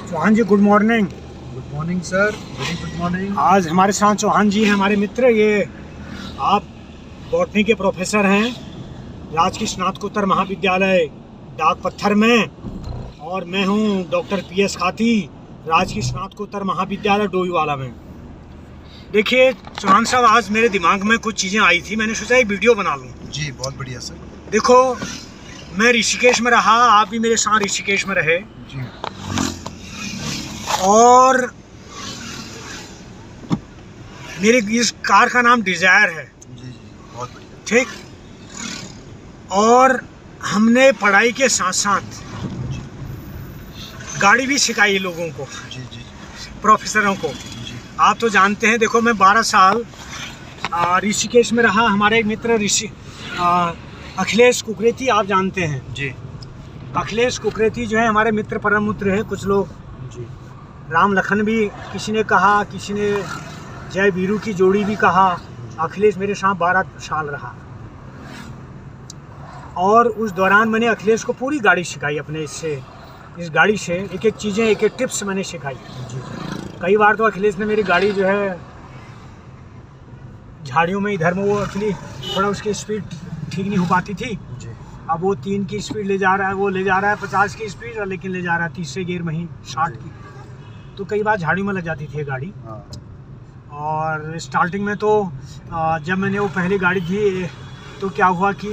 Chauhan ji good morning. Good morning sir, very good morning. आज हमारे साथ चौहान जी हैं, हमारे मित्र। ये आप बॉटनी के प्रोफेसर हैं राजकीय स्नातकोत्तर महाविद्यालय डाक पत्थर में, और मैं हूं डॉक्टर PS खाती, राजकीय स्नातकोत्तर महाविद्यालय डोईवाला में। देखिए चौहान साहब, आज मेरे दिमाग में कुछ चीज़ें आई थी, मैंने सोचा एक वीडियो बना लूँ। जी बहुत बढ़िया सर। देखो, मैं ऋषिकेश में रहा, आप भी मेरे साथ ऋषिकेश में रहे, जी। और मेरी इस कार का नाम डिज़ायर है। जी बहुत बढ़िया। ठीक। और हमने पढ़ाई के साथ साथ गाड़ी भी सिखाई लोगों को, जी जी प्रोफेसरों को। जी। आप तो जानते हैं, देखो मैं 12 साल ऋषिकेश में रहा। हमारे एक मित्र अखिलेश कुकरेती, आप जानते हैं जी। अखिलेश कुकरेती जो है हमारे मित्र, परम मित्र है। कुछ लोग जी। राम लखन भी किसी ने कहा, किसी ने जय वीरू की जोड़ी भी कहा। अखिलेश मेरे साथ 12 साल रहा, और उस दौरान मैंने अखिलेश को पूरी गाड़ी सिखाई। अपने इस गाड़ी से एक एक चीज़ें, एक एक टिप्स मैंने सिखाई। जी। कई बार तो अखिलेश ने मेरी गाड़ी जो है झाड़ियों में, इधर में, वो एक्चुअली थोड़ा उसकी स्पीड ठीक नहीं हो पाती थी। जी। अब वो 3 की स्पीड ले जा रहा है, वो ले जा रहा है 50 की स्पीड, और लेकिन ले जा रहा है तीसरे गियर में ही 60 की। तो कई बार झाड़ियों में लग जाती थी ये गाड़ी। हाँ। और स्टार्टिंग में तो जब मैंने वो पहली गाड़ी थी, तो क्या हुआ कि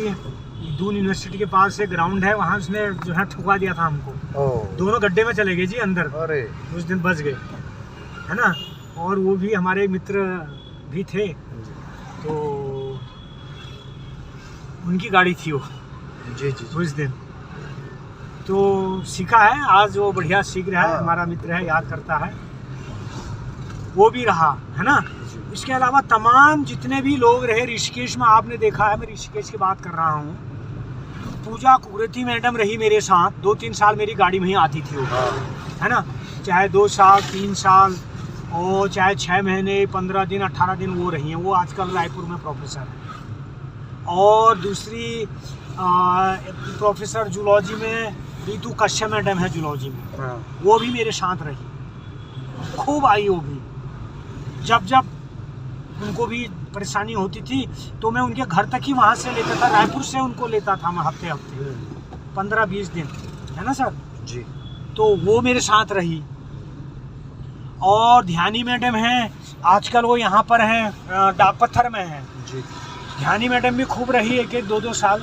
दून यूनिवर्सिटी के पास एक ग्राउंड है, वहाँ उसने जो है ठुकवा दिया था हमको। ओह। दोनों गड्ढे में चले गए जी अंदर। अरे। उस दिन बच गए, है ना। और वो भी हमारे मित्र भी थे, तो उनकी गाड़ी थी वो। जी जी। उस दिन तो सीखा है, आज वो बढ़िया सीख रहा है। हाँ। हमारा मित्र है, याद करता है, वो भी रहा, है ना। इसके अलावा तमाम जितने भी लोग रहे ऋषिकेश में, आपने देखा है, मैं ऋषिकेश की बात कर रहा हूँ। पूजा कुकरेती मैडम रही मेरे साथ, 2-3 साल मेरी गाड़ी में ही आती थी वो, है ना। चाहे 2 साल, 3 साल, और चाहे 6 महीने, 15 दिन, 18 दिन वो रही हैं। वो आजकल रायपुर में प्रोफेसर है। और दूसरी प्रोफेसर जूलॉजी में रीतू कश्यप मैडम है, जूलॉजी में। हाँ। वो भी मेरे साथ रही, खूब आई वो भी। जब उनको भी परेशानी होती थी तो मैं उनके घर तक ही वहाँ से लेता था, रायपुर से उनको लेता था मैं हफ्ते 15-20 दिन, है ना सर। जी। तो वो मेरे साथ रही। और ध्यानी मैडम हैं, आजकल वो यहाँ पर हैं, डाक पत्थर में हैं। जी। ध्यानी मैडम भी खूब रही, 1-1, 2-2 साल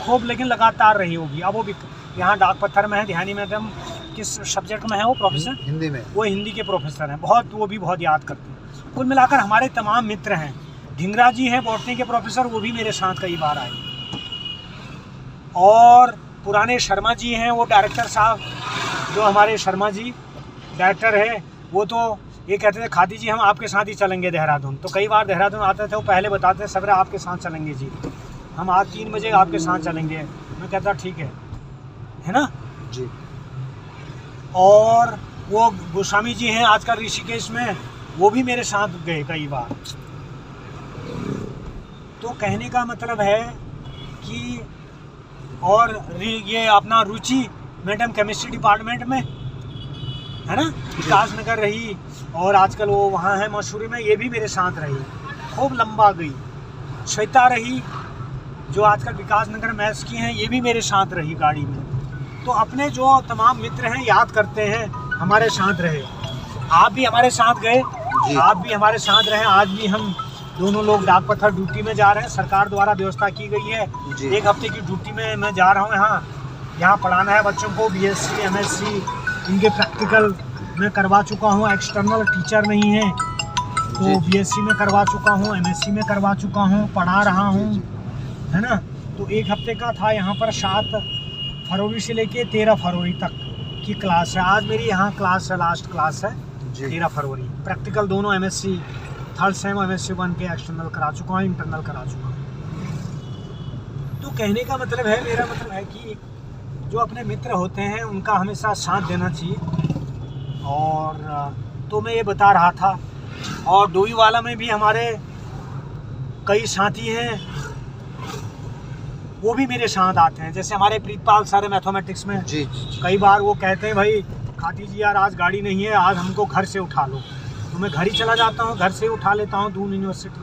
खूब, लेकिन लगातार रही होगी। अब वो भी यहाँ डाक पत्थर में है। ध्यानी मैडम किस सब्जेक्ट में है वो प्रोफेसर? हिंदी में। वो हिंदी के प्रोफेसर हैं। बहुत, वो भी बहुत याद करते हैं। कुल मिलाकर हमारे तमाम मित्र हैं। ढिंगरा जी हैं बॉटनी के प्रोफेसर, वो भी मेरे साथ कई बार आए। और पुराने शर्मा जी हैं, वो डायरेक्टर साहब, जो हमारे शर्मा जी डायरेक्टर है, वो तो ये कहते थे खादी जी हम आपके साथ ही चलेंगे देहरादून। तो कई बार देहरादून आते थे, वो पहले बताते थे सबरे आपके साथ चलेंगे जी, हम आज 3 बजे आपके साथ चलेंगे। मैं कहता ठीक है ना जी। और वो गोस्वामी जी हैं आजकल ऋषिकेश में, वो भी मेरे साथ गए कई बार। तो कहने का मतलब है कि, और ये अपना रुचि मैडम केमिस्ट्री डिपार्टमेंट में, है ना, विकास नगर रही, और आजकल वो वहाँ है मसूरी में, ये भी मेरे साथ रही, खूब लंबा गई। श्वेता रही, जो आजकल विकास नगर मैथ्स की हैं, ये भी मेरे साथ रही गाड़ी में। तो अपने जो तमाम मित्र हैं, याद करते हैं, हमारे साथ रहे। आप भी हमारे साथ गए, आप भी हमारे साथ रहे। आज भी हम दोनों लोग डाक पत्थर ड्यूटी में जा रहे हैं, सरकार द्वारा व्यवस्था की गई है। 1 हफ्ते की ड्यूटी में मैं जा रहा हूँ। यहाँ पढ़ाना है बच्चों को, BSc MSc, इनके प्रैक्टिकल मैं करवा चुका हूँ। एक्सटर्नल टीचर नहीं है, तो BSc में करवा चुका हूँ, MSc में करवा चुका हूँ, पढ़ा रहा हूँ, है ना। तो 1 हफ्ते का था यहाँ पर, 7 फरवरी से लेके 13 फरवरी तक की क्लास है। आज मेरी यहाँ क्लास है, लास्ट क्लास है 13 फरवरी। प्रैक्टिकल दोनों MSc 3rd सेम MSc 1 के एक्सटर्नल करा चुका हूँ, इंटरनल करा चुका हूँ। तो कहने का मतलब है, मेरा मतलब है कि जो अपने मित्र होते हैं उनका हमेशा साथ देना चाहिए। और तो मैं ये बता रहा था। और डोईवाला में भी हमारे कई साथी हैं, वो भी मेरे साथ आते हैं। जैसे हमारे प्रीतपाल सर मैथमेटिक्स में, जी। कई बार वो कहते हैं भाई खाती जी यार आज गाड़ी नहीं है, आज हमको घर से उठा लो, तो मैं घर ही चला जाता हूँ, घर से ही उठा लेता हूँ दून यूनिवर्सिटी,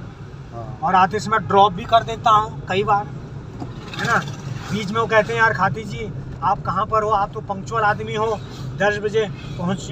और आते समय ड्रॉप भी कर देता हूँ कई बार, है ना। बीच में वो कहते हैं यार खाती जी आप कहाँ पर हो, आप तो पंक्चुअल आदमी हो, 10 बजे पहुँच